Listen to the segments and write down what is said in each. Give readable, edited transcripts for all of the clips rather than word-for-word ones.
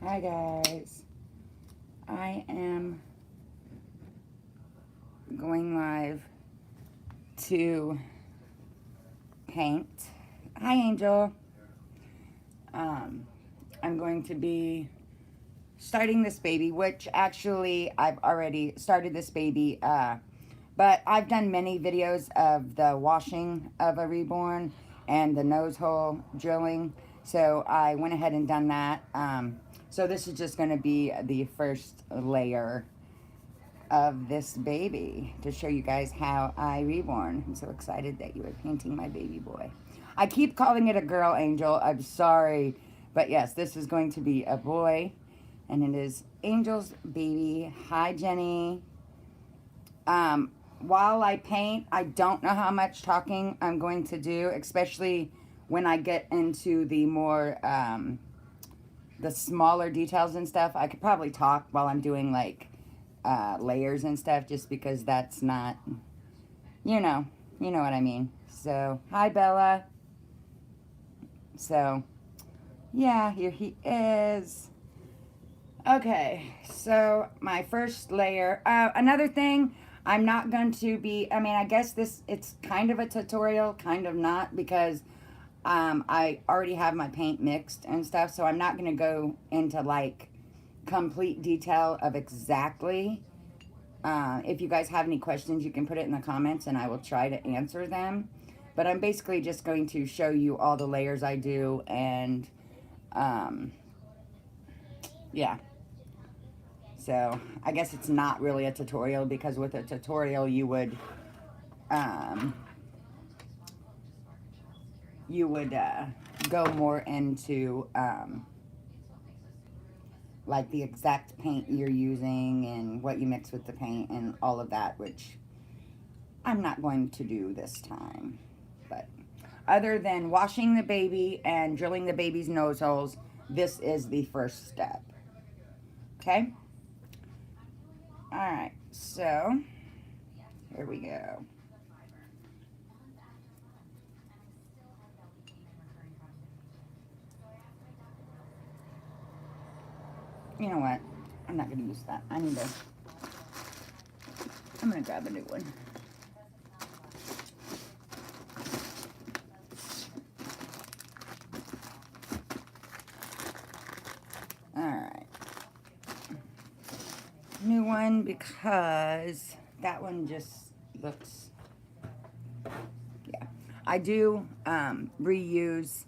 Hi guys, I am going live to paint. Hi Angel. Um, I'm going to be starting this baby, which actually I've already started this baby, but I've done many videos of the washing of a reborn and the nose hole drilling, so I went ahead and done that. So this is just going to be the first layer of this baby to show you guys how I reborn. I'm so excited that you are painting my baby boy. I keep calling it a girl, Angel. I'm sorry. But yes, this is going to be a boy. And it is Angel's baby. Hi, Jenny. While I paint, I don't know how much talking I'm going to do, especially when I get into the more, the smaller details and stuff. I could probably talk while I'm doing like layers and stuff, just because that's not, you know, you know what I mean. So, hi Bella. So, yeah, here he is. Okay, so my first layer. Another thing, I'm not going to be, I mean, I guess it's kind of a tutorial, kind of not, because I already have my paint mixed and stuff, so I'm not going to go into like complete detail of exactly. If you guys have any questions, you can put it in the comments and I will try to answer them. But I'm basically just going to show you all the layers I do, and um, yeah. So I guess it's not really a tutorial, because with a tutorial um, you would go more into like the exact paint you're using and what you mix with the paint and all of that, which I'm not going to do this time. But other than washing the baby and drilling the baby's nose holes, this is the first step. Okay? Alright, so here we go. You know what? I'm not going to use that. I'm going to grab a new one. Alright. New one, because that one just looks, yeah. I do reuse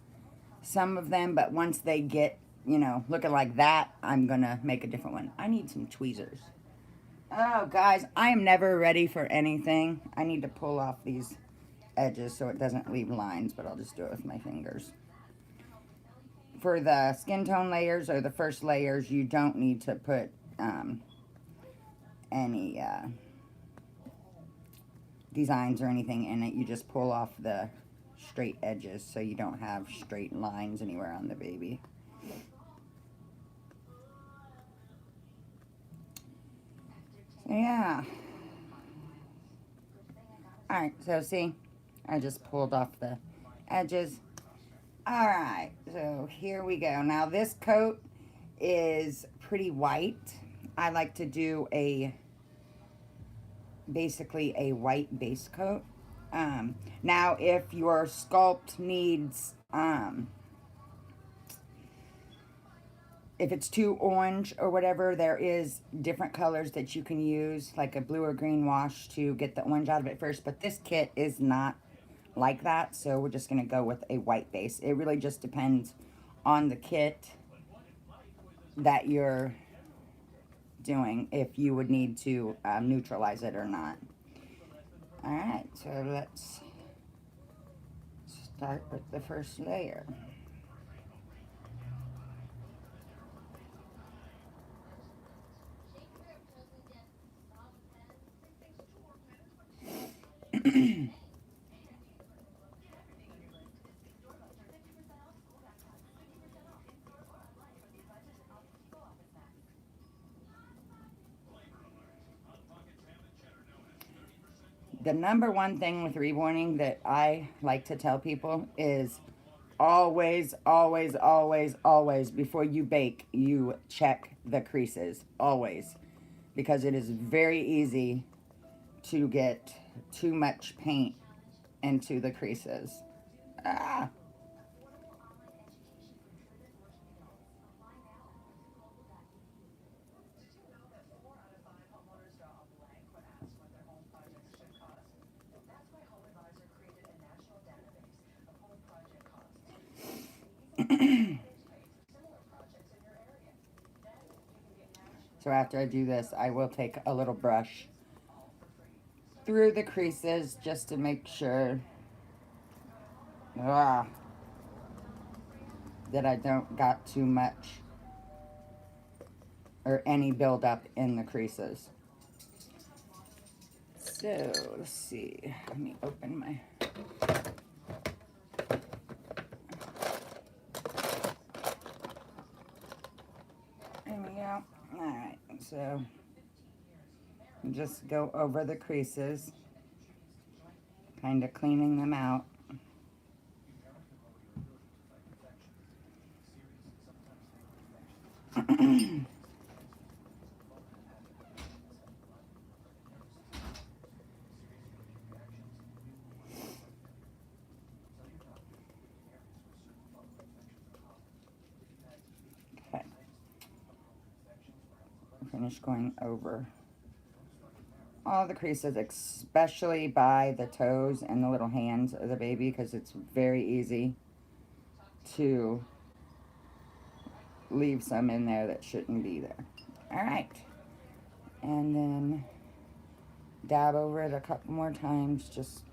some of them, but once they get, you know, looking like that, I'm going to make a different one. I need some tweezers. Oh, guys, I am never ready for anything. I need to pull off these edges so it doesn't leave lines, but I'll just do it with my fingers. For the skin tone layers or the first layers, you don't need to put any designs or anything in it. You just pull off the straight edges so you don't have straight lines anywhere on the baby. So yeah. Alright, so see, I just pulled off the edges. Alright, so here we go. Now this coat is pretty white. I like to do basically a white base coat. Now if your sculpt needs, if it's too orange or whatever, there is different colors that you can use, like a blue or green wash to get the orange out of it first. But this kit is not like that, so we're just going to go with a white base. It really just depends on the kit that you're doing, if you would need to neutralize it or not. Alright, so let's start with the first layer. The number one thing with reborning that I like to tell people is always, always, always, always, before you bake, you check the creases. Always. Because it is very easy to get too much paint into the creases. Ah. So after I do this, I will take a little brush through the creases just to make sure that I don't got too much or any buildup in the creases. So let's see. Let me open my. There we go. All right. So just go over the creases, kind of cleaning them out. Okay. Finish going over all the creases, especially by the toes and the little hands of the baby, because it's very easy to leave some in there that shouldn't be there. All right. And then dab over it a couple more times,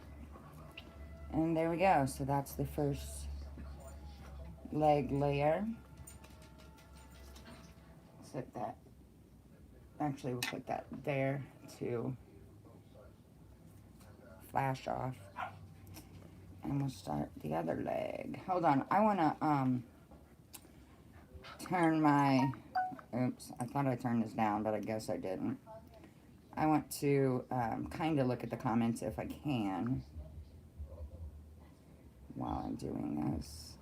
and there we go. So that's the first leg layer. Set that, actually we'll put that there to flash off. And we'll start the other leg. Hold on, I wanna turn my, oops, I thought I turned this down, but I guess I didn't. I want to kind of look at the comments if I can while I'm doing this.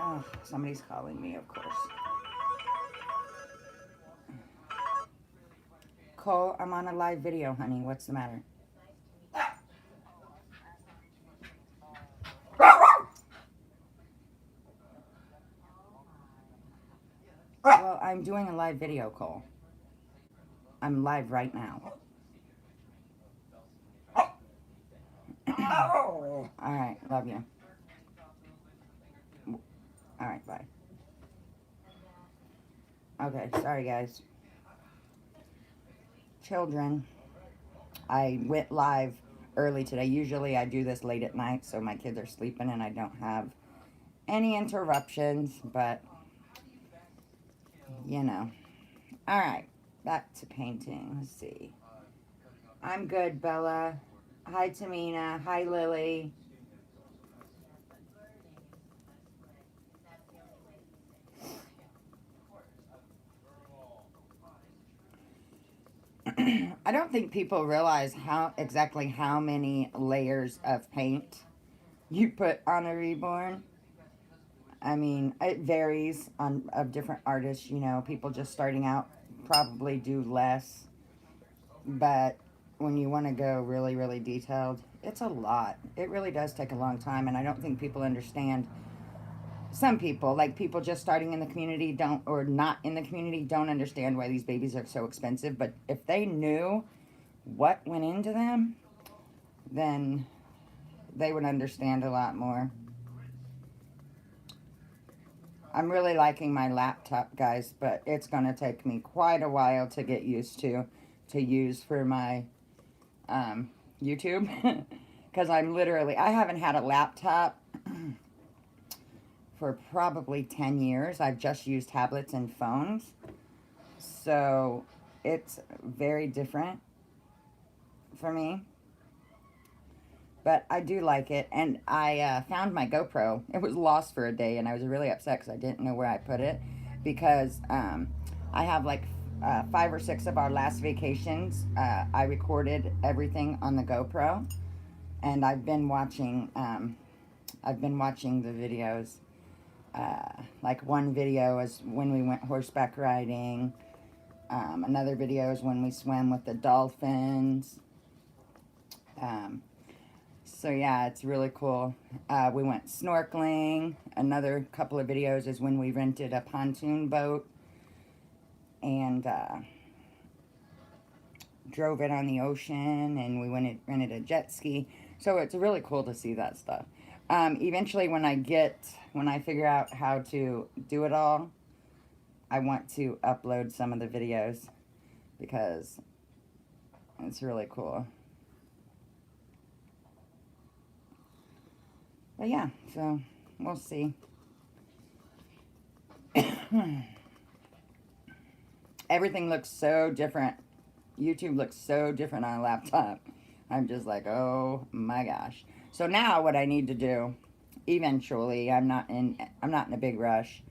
Oh, somebody's calling me, of course. Cole, I'm on a live video, honey. What's the matter? Well, I'm doing a live video, Cole. I'm live right now. All right, love you. All right, bye. Okay, sorry, guys. Children, I went live early today. Usually I do this late at night, so my kids are sleeping and I don't have any interruptions, but, you know. All right, back to painting. Let's see. I'm good, Bella. Hi, Tamina. Hi, Lily. I don't think people realize exactly how many layers of paint you put on a reborn. I mean, it varies of different artists. You know, people just starting out probably do less, but when you want to go really, really detailed, it's a lot. It really does take a long time, and I don't think people understand. Some people, like people just starting in the community, don't, or not in the community, don't understand why these babies are so expensive. But if they knew what went into them, then they would understand a lot more. I'm really liking my laptop, guys, but it's going to take me quite a while to get used to use for my YouTube. Because I haven't had a laptop for probably 10 years. I've just used tablets and phones. So it's very different for me. But I do like it. And I found my GoPro. It was lost for a day, and I was really upset because I didn't know where I put it. Because I have like 5 or 6 of our last vacations, I recorded everything on the GoPro, and I've been watching. I've been watching the videos. Like one video is when we went horseback riding. Another video is when we swam with the dolphins. So yeah, it's really cool. We went snorkeling. Another couple of videos is when we rented a pontoon boat and drove it on the ocean, and we rented a jet ski. So it's really cool to see that stuff. Eventually, when I figure out how to do it all, I want to upload some of the videos because it's really cool. But yeah, so we'll see. Everything looks so different. YouTube looks so different on a laptop. I'm just like, oh my gosh. So now what I need to do, eventually, I'm not in a big rush.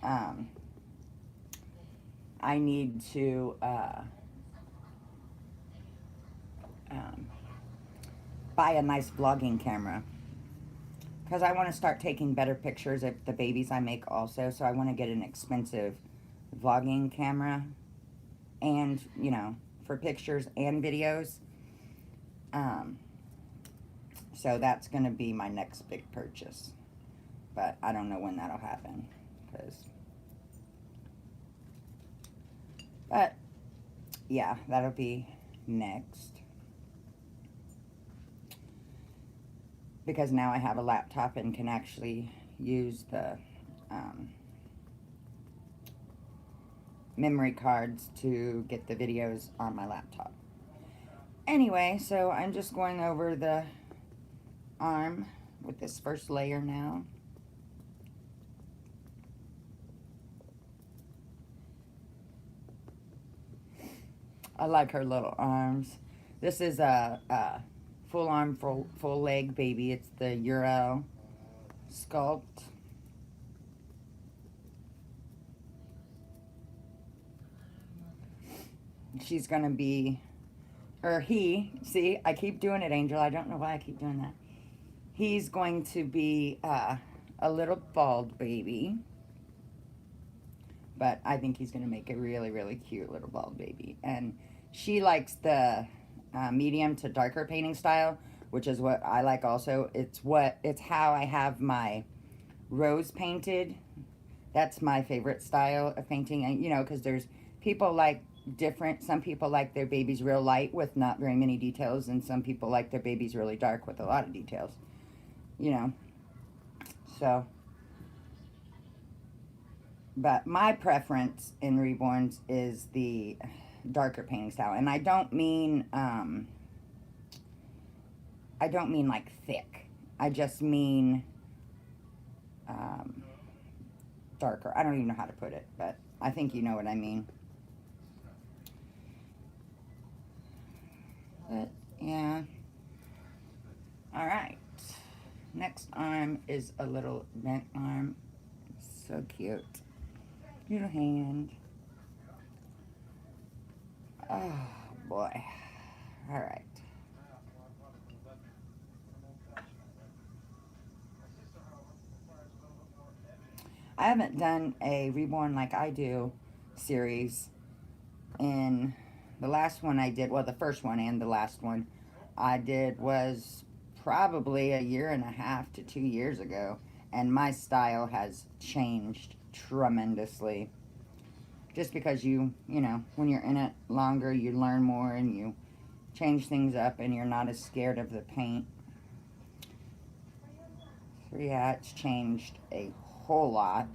I need to buy a nice vlogging camera because I want to start taking better pictures of the babies I make also. So I want to get an expensive vlogging camera, and you know, for pictures and videos. So that's going to be my next big purchase, but I don't know when that'll happen, but yeah, that'll be next, because now I have a laptop and can actually use the memory cards to get the videos on my laptop. Anyway, so I'm just going over the arm with this first layer now. I like her little arms. This is a full arm, full leg baby. It's the Euro sculpt. She's gonna be, or he, see, I keep doing it, Angel. I don't know why I keep doing that. He's going to be a little bald baby, but I think he's going to make a really, really cute little bald baby. And she likes the medium to darker painting style, which is what I like also. It's how I have my rose painted. That's my favorite style of painting. And, you know, because there's people like different. Some people like their babies real light with not very many details, and some people like their babies really dark with a lot of details. You know, so, but my preference in Reborns is the darker painting style, and I don't mean like thick. I just mean darker. I don't even know how to put it, but I think you know what I mean. But yeah. All right. Next arm is a little bent arm. So cute. Little hand. Oh boy. All right. I haven't done a Reborn Like I Do series. In the last one I did, well, the first one and the last one I did was probably 1.5 to 2 years ago, and my style has changed tremendously. Just because you know, when you're in it longer, you learn more and you change things up, and you're not as scared of the paint. So yeah, it's changed a whole lot.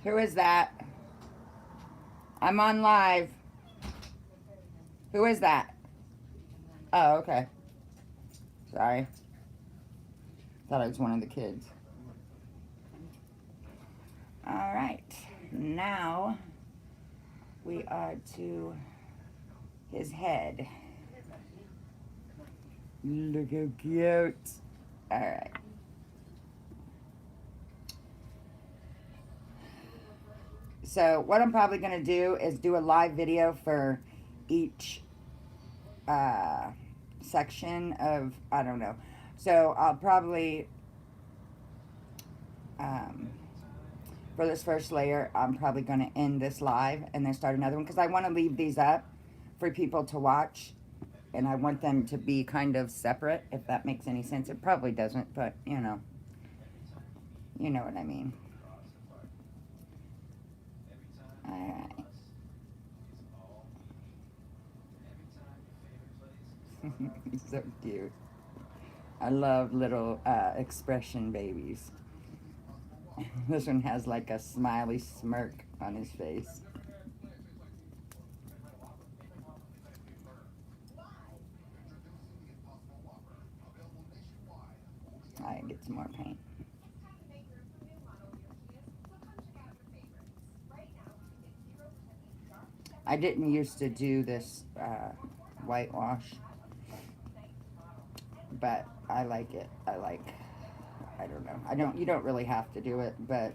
Who is that? I'm on live. Who is that? Oh, okay. Sorry. Thought it was one of the kids. All right. Now we are to his head. Look how cute. All right. So what I'm probably going to do is do a live video for each section of, I don't know. So I'll probably, for this first layer, I'm probably going to end this live and then start another one because I want to leave these up for people to watch. And I want them to be kind of separate, if that makes any sense. It probably doesn't, but you know what I mean. Alright. He's so cute. I love little expression babies. This one has like a smiley smirk on his face. Alright, get some more paint. I didn't used to do this whitewash, but I like it. I don't know. You don't really have to do it, but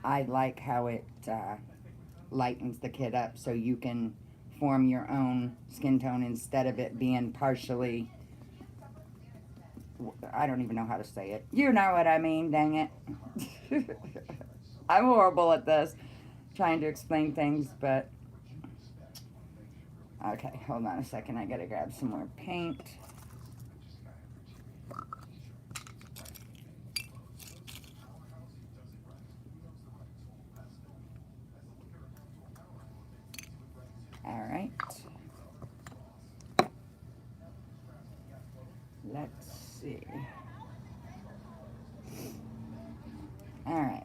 I like how it lightens the kid up so you can form your own skin tone instead of it being partially, I don't even know how to say it. You know what I mean, dang it. I'm horrible at this, trying to explain things, but okay, hold on a second. I gotta grab some more paint. All right. Let's see. All right.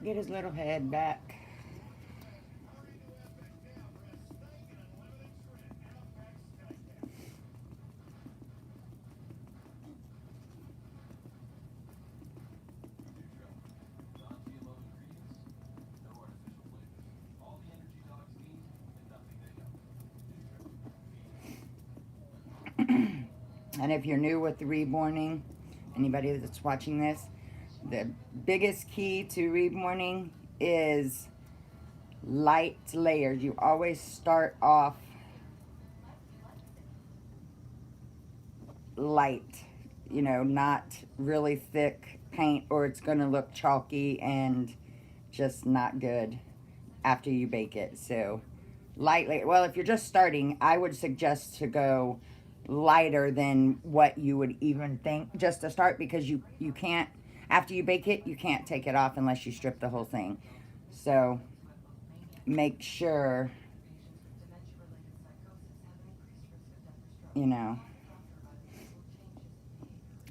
Get his little head back. And if you're new with the reborning, anybody that's watching this, the biggest key to reborning is light layers. You always start off light, not really thick paint, or it's going to look chalky and just not good after you bake it. So lightly, well, if you're just starting, I would suggest to go lighter than what you would even think just to start, because you can't, after you bake it, you can't take it off unless you strip the whole thing. So make sure,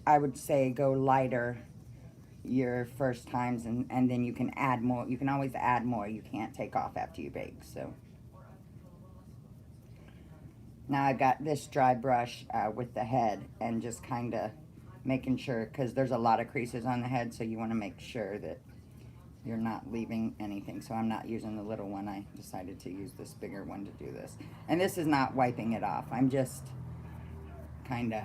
I would say go lighter your first times, and then you can add more. You can always add more. You can't take off after you bake. So now I've got this dry brush with the head, and just kind of making sure, because there's a lot of creases on the head, so you want to make sure that you're not leaving anything. So I'm not using the little one. I decided to use this bigger one to do this. And this is not wiping it off. I'm just kind of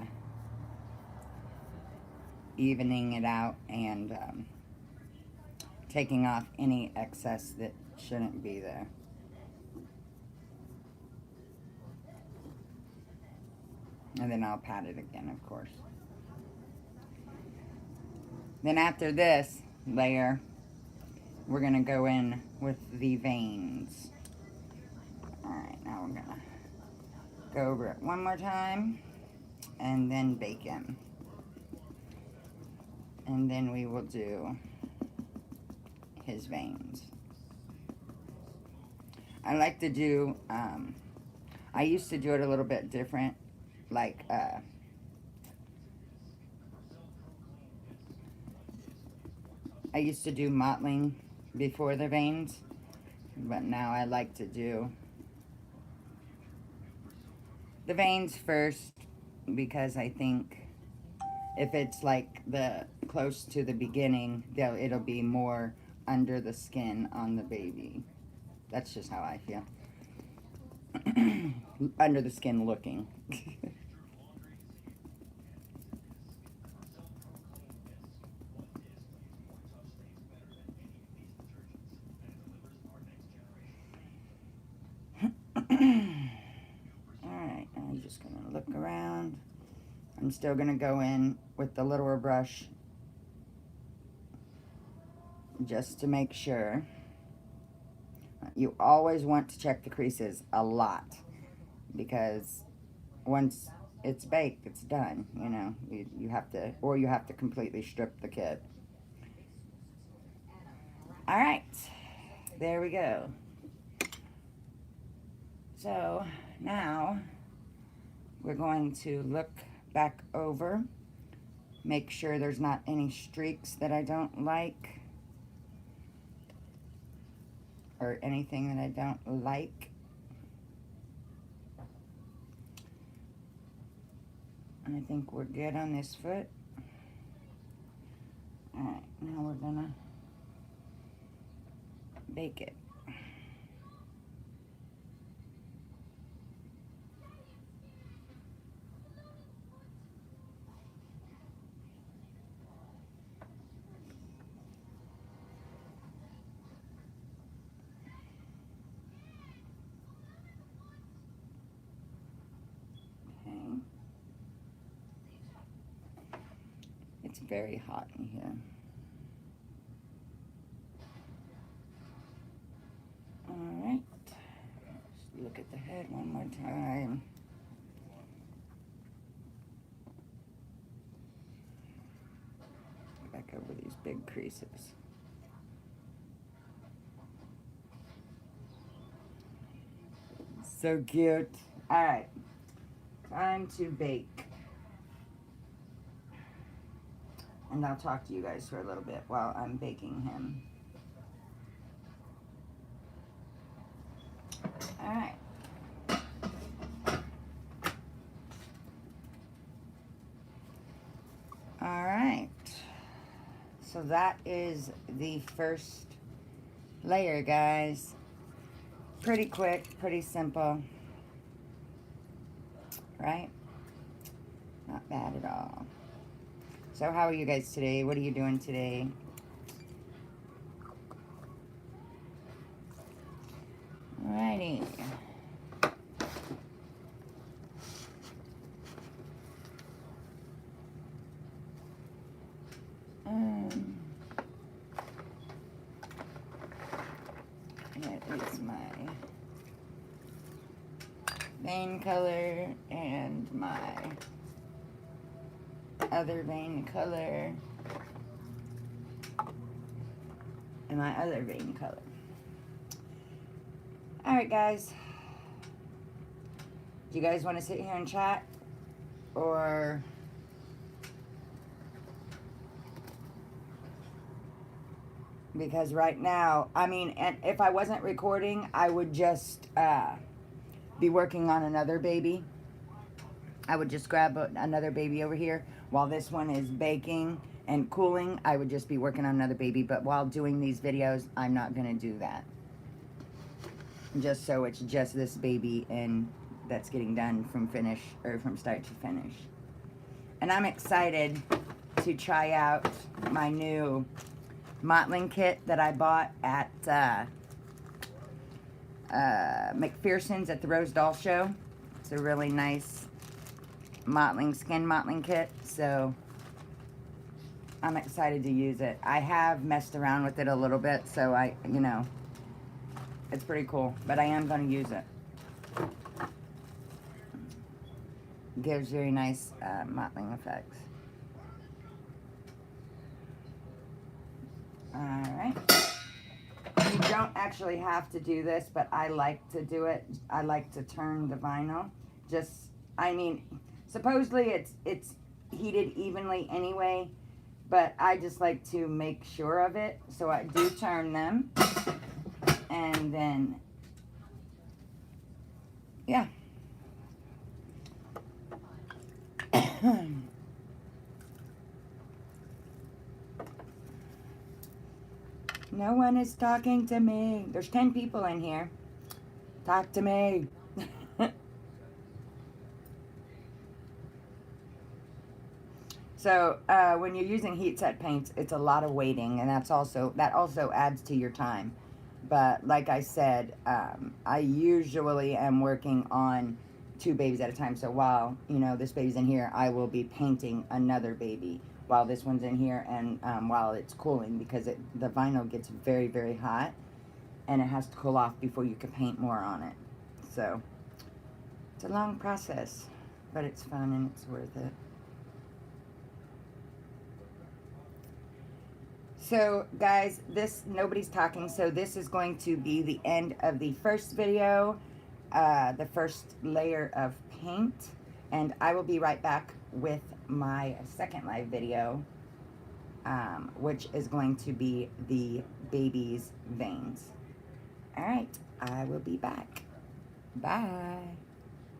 evening it out and taking off any excess that shouldn't be there. And then I'll pat it again, of course. Then after this layer, we're going to go in with the veins. Alright, now we're going to go over it one more time and then bake in. And then we will do his veins. I like to do, I used to do it a little bit different, like I used to do mottling before the veins, but now I like to do the veins first because I think if it's like the close to the beginning, it'll be more under the skin on the baby. That's just how I feel. Under the skin looking. Alright, I'm just going to look around. I'm still going to go in with the littler brush just to make sure. You always want to check the creases a lot because once it's baked, it's done, you know. You have to, or you have to completely strip the kit. Alright, there we go. So now we're going to look back over, make sure there's not any streaks that I don't like or anything that I don't like. And I think we're good on this foot. Alright, now we're gonna bake it. It's very hot in here. Alright, let's look at the head one more time. Back over these big creases. So cute. Alright, time to bake. And I'll talk to you guys for a little bit while I'm baking him. Alright. Alright. So that is the first layer, guys. Pretty quick, pretty simple. Right? Not bad at all. So how are you guys today? What are you doing today? Alrighty. That is my vein color and my other vein color and my other vein color. Alright guys, do you guys want to sit here and chat, or because right now, I mean, and if I wasn't recording, I would just be working on another baby. I would just grab another baby over here while this one is baking and cooling. I would just be working on another baby, but while doing these videos, I'm not going to do that. Just so it's just this baby and that's getting done from finish, or from start to finish. And I'm excited to try out my new mottling kit that I bought at McPherson's at the Rose Doll Show. It's a really nice skin mottling kit, so I'm excited to use it. I have messed around with it a little bit, so you know, it's pretty cool, but I am going to use it. Gives very nice mottling effects. Alright. You don't actually have to do this, but I like to do it. I like to turn the vinyl. I mean, supposedly it's heated evenly anyway, but I just like to make sure of it. So I do turn them, and then, yeah. No one is talking to me. There's 10 people in here. Talk to me. So when you're using heat set paints, it's a lot of waiting, and that also adds to your time. But like I said, I usually am working on 2 babies at a time. So while this baby's in here, I will be painting another baby while this one's in here, and while it's cooling, because the vinyl gets very, very hot, and it has to cool off before you can paint more on it. So it's a long process, but it's fun and it's worth it. So guys, nobody's talking, so this is going to be the end of the first video, the first layer of paint, and I will be right back with my second live video, which is going to be the baby's veins. All right, I will be back. Bye.